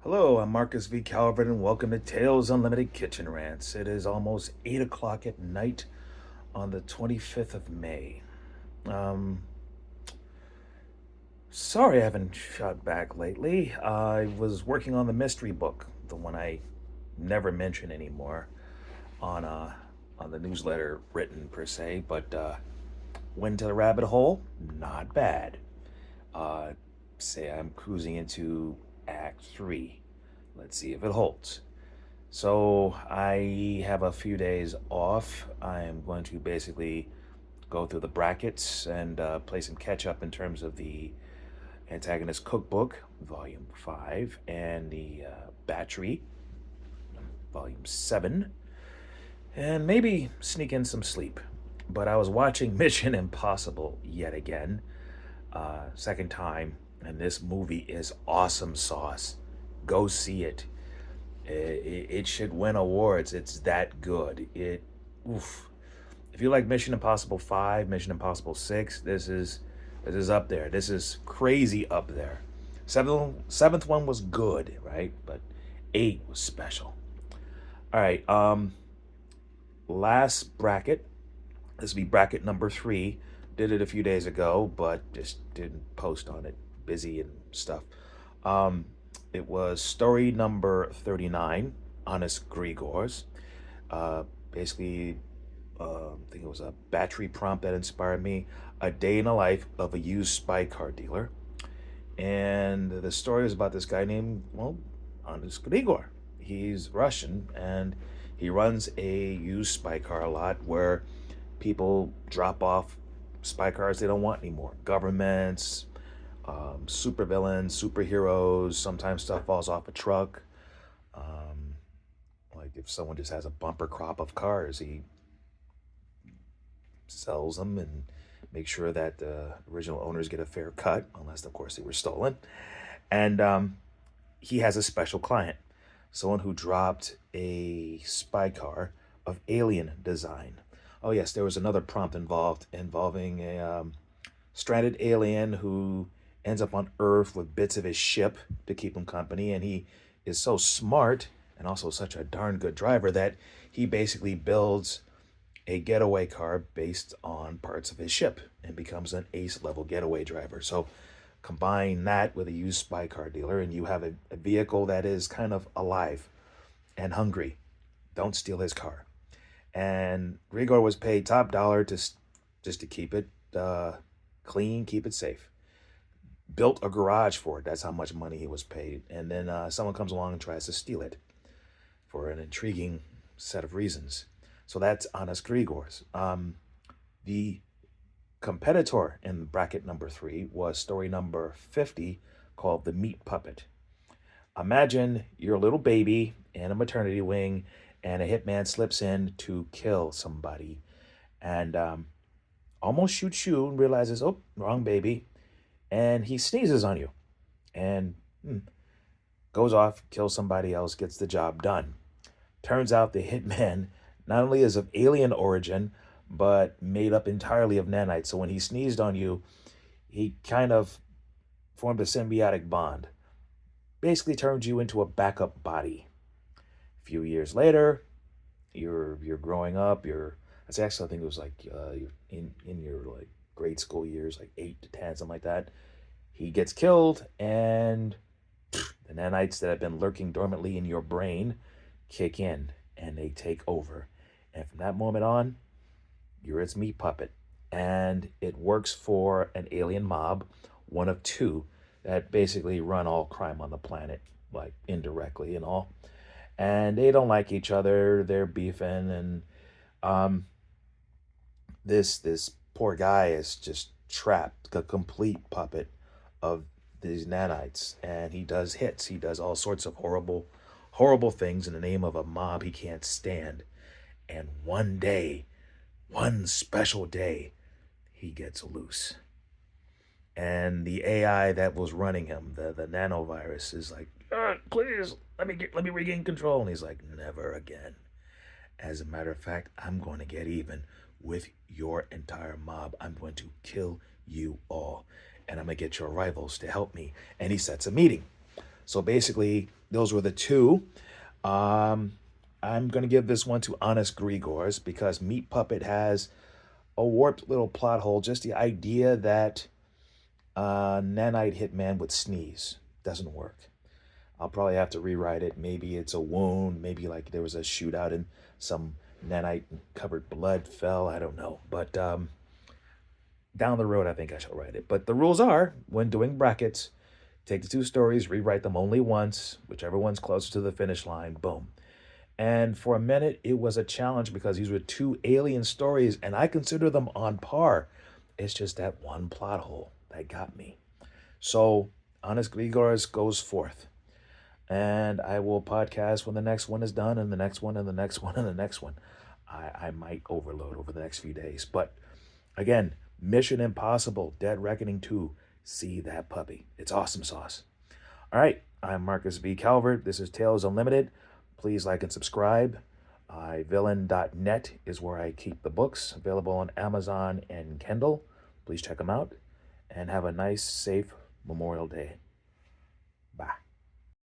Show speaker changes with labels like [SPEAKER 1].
[SPEAKER 1] Hello, I'm Marcus V. Calvert, and welcome to Tales Unlimited Kitchen Rants. It is almost 8 o'clock at night on the 25th of May. Um, Sorry I haven't shot back lately. I was working on the mystery book, the one I never mention anymore on the newsletter written per se, but went to the rabbit hole, not bad. Uh, Say I'm cruising into Act 3. Let's see if it holds. So I have a few days off. I am going to basically go through the brackets and play some catch up in terms of the Antagonist Cookbook, Volume 5, and the Battery, Volume 7, and maybe sneak in some sleep. But I was watching Mission Impossible yet again, second time, and this movie is awesome sauce. Go see it. It should win awards. It's that good. Oof. If you like Mission Impossible 5, Mission Impossible 6, this is up there. This is crazy up there. Seventh one was good, right? But 8 was special. All right. Last bracket. This will be bracket number 3. Did it a few days ago, but just didn't post on it. Busy and stuff. Um, it was story number 39, Honest Grigors. Basically, I think it was a battery prompt that inspired me. A day in the life of a used spy car dealer. And the story is about this guy named, well, Honest Grigor. He's Russian and he runs a used spy car lot where people drop off spy cars they don't want anymore. Governments, supervillains, superheroes. Sometimes stuff falls off a truck. Um, like if someone just has a bumper crop of cars, he sells them and makes sure that the original owners get a fair cut, unless of course they were stolen. And he has a special client, someone who dropped a spy car of alien design. Oh yes, there was another prompt involving a stranded alien who ends up on Earth with bits of his ship to keep him company, and he is so smart and also such a darn good driver that he basically builds a getaway car based on parts of his ship and becomes an ace level getaway driver. So combine that with a used spy car dealer, and you have a vehicle that is kind of alive and hungry. Don't steal his car. And Rigor was paid top dollar just to keep it clean, keep it safe. Built a garage for it. That's how much money he was paid. And then someone comes along and tries to steal it for an intriguing set of reasons. So that's Honest Grigors. The competitor in bracket number 3 was story number 50 called The Meat Puppet. Imagine you're a little baby in a maternity wing and a hitman slips in to kill somebody and almost shoots you and realizes, oh, wrong baby. And he sneezes on you and goes off, kills somebody else, gets the job done. Turns out the hitman not only is of alien origin, but made up entirely of nanites. So when he sneezed on you, he kind of formed a symbiotic bond. Basically turned you into a backup body. A few years later, you're growing up. That's actually I think it was like you're in your like grade school years, like 8 to 10, something like that. He gets killed, and the nanites that have been lurking dormantly in your brain kick in, and they take over. And from that moment on, you're its meat puppet. And it works for an alien mob, one of 2, that basically run all crime on the planet, like indirectly and all. And they don't like each other. They're beefing, and um, this poor guy is just trapped, a complete puppet of these nanites, and he does hits. He does all sorts of horrible things in the name of a mob he can't stand. And one day, one special day, he gets loose. And the AI that was running him, the nanovirus, is like, please let me regain control. And he's like, never again. As a matter of fact, I'm going to get even with your entire mob. I'm going to kill you all, and I'm going to get your rivals to help me. And he sets a meeting. So basically, those were the two. Um, I'm going to give this one to Honest Grigors because Meat Puppet has a warped little plot hole. Just the idea that nanite hitman would sneeze doesn't work. I'll probably have to rewrite it. Maybe it's a wound. Maybe like there was a shootout and some nanite covered blood fell. I don't know. But down the road, I think I shall write it. But the rules are when doing brackets, take the two stories, rewrite them only once, whichever one's closer to the finish line, boom. And for a minute, it was a challenge because these were two alien stories, and I consider them on par. It's just that one plot hole that got me. So, Honest Grigors goes forth. And I will podcast when the next one is done, and the next one, and the next one, and the next one. I might overload over the next few days. But again, Mission Impossible Dead Reckoning 2. See that puppy. It's awesome sauce. All right, I'm Marcus V. Calvert. This is Tales Unlimited. Please like and subscribe. Villain.net is where I keep the books, available on Amazon and Kindle. Please check them out. And have a nice, safe Memorial Day. Bye.